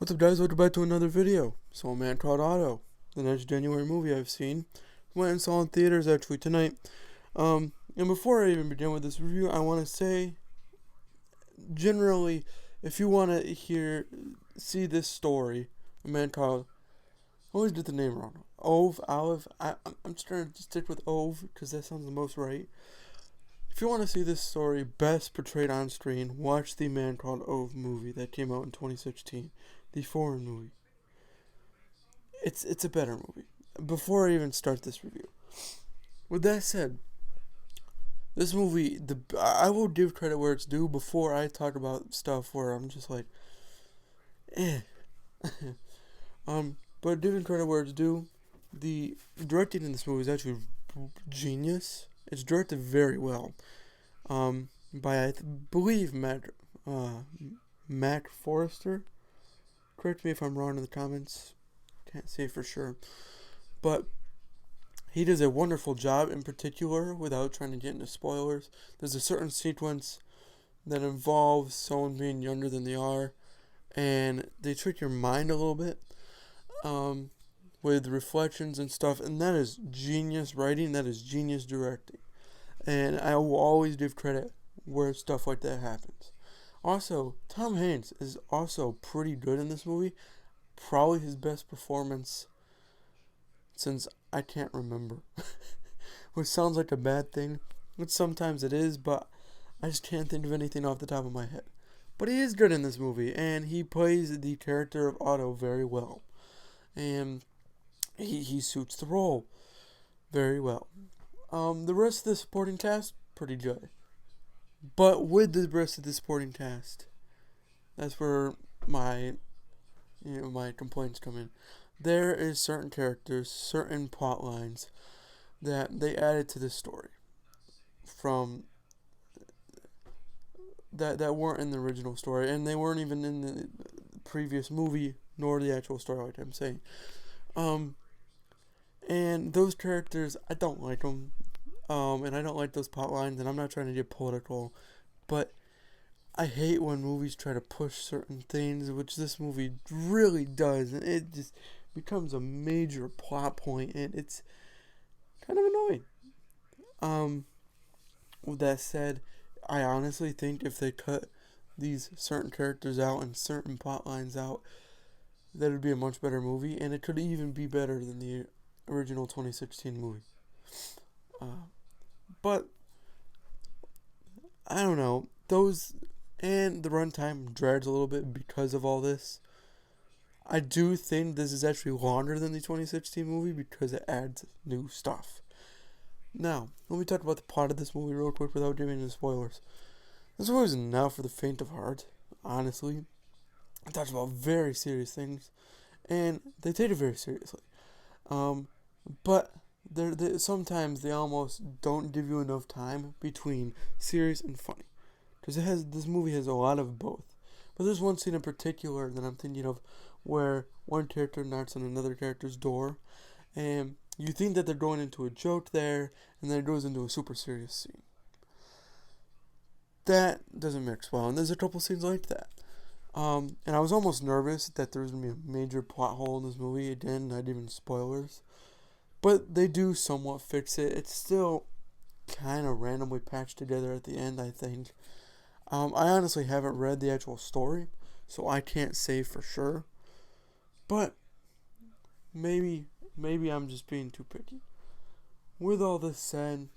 What's up, guys? Welcome back to another video. So, A Man Called Otto, the next January movie I've seen. Went and saw in theaters actually tonight. And before I even begin with this review, I want to say, generally, if you want to see this story, A Man Called, I always get the name wrong. Olive. I'm just trying to stick with Ove because that sounds the most right. If you want to see this story best portrayed on screen, watch the Man Called Ove movie that came out in 2016, the foreign movie. It's a better movie. Before I even start this review, with that said, this movie, I will give credit where it's due before I talk about stuff where I'm just like, eh. But giving credit where it's due, the directing in this movie is actually genius. It's directed very well. By I believe Mac Forrester. Correct me if I'm wrong in the comments. Can't say for sure, but he does a wonderful job. In particular, without trying to get into spoilers, there's a certain sequence that involves someone being younger than they are, and they trick your mind a little bit. With reflections and stuff, and that is genius writing, that is genius directing. And I will always give credit where stuff like that happens. Also, Tom Hanks is also pretty good in this movie. Probably his best performance since I can't remember. Which sounds like a bad thing, which sometimes it is, but I just can't think of anything off the top of my head. But he is good in this movie, and he plays the character of Otto very well. And he suits the role very well. The rest of the supporting cast, pretty good. But with the rest of the supporting cast, that's where my complaints come in. There is certain characters, certain plot lines that they added to this story from that weren't in the original story, and they weren't even in the previous movie nor the actual story, like I'm saying. And those characters, I don't like them. And I don't like those plot lines, and I'm not trying to get political, but I hate when movies try to push certain things, which this movie really does, and it just becomes a major plot point, and it's kind of annoying. With that said, I honestly think if they cut these certain characters out and certain plot lines out, that would be a much better movie, and it could even be better than the original 2016 movie. But I don't know, those, and the runtime drags a little bit because of all this. I do think this is actually longer than the 2016 movie because it adds new stuff. Now, let me talk about the plot of this movie real quick without giving any spoilers. This movie is not for the faint of heart, honestly. It talks about very serious things, and they take it very seriously. But sometimes they almost don't give you enough time between serious and funny, because this movie has a lot of both. But there's one scene in particular that I'm thinking of where one character knocks on another character's door, and you think that they're going into a joke there, and then it goes into a super serious scene. That doesn't mix well, and there's a couple scenes like that. And I was almost nervous that there was going to be a major plot hole in this movie. Again, not even spoilers. But they do somewhat fix it. It's still kind of randomly patched together at the end, I think. I honestly haven't read the actual story, so I can't say for sure. But maybe I'm just being too picky. With all this said,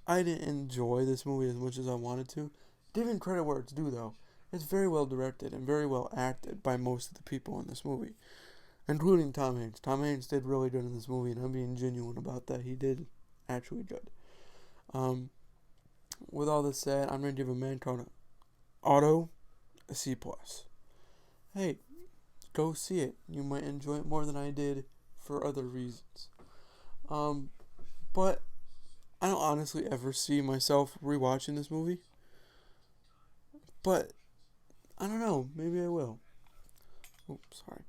I didn't enjoy this movie as much as I wanted to. Giving credit where it's due, though. It's very well directed and very well acted by most of the people in this movie, including Tom Hanks. Tom Hanks did really good in this movie, and I'm being genuine about that. He did actually good. With all this said, I'm going to give A Man Called Otto a C+. Hey, go see it. You might enjoy it more than I did for other reasons. But I don't honestly ever see myself rewatching this movie. But I don't know. Maybe I will. Oops, sorry.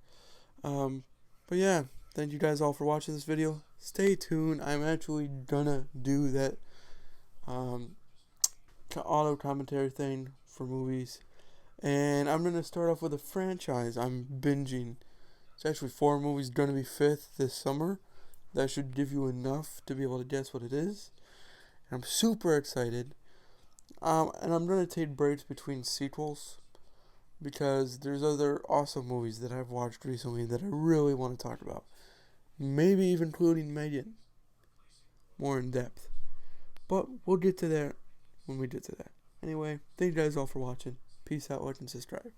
But yeah, thank you guys all for watching this video. Stay tuned. I'm actually gonna do that auto commentary thing for movies And I'm going to start off with a franchise I'm binging. It's actually 4 movies, going to be 5th this summer. That should give you enough to be able to guess what it is. And I'm super excited. And I'm going to take breaks between sequels because there's other awesome movies that I've watched recently that I really want to talk about. Maybe even including Megan more in depth. But we'll get to that when we get to that. Anyway, thank you guys all for watching. Peace out, like, and subscribe.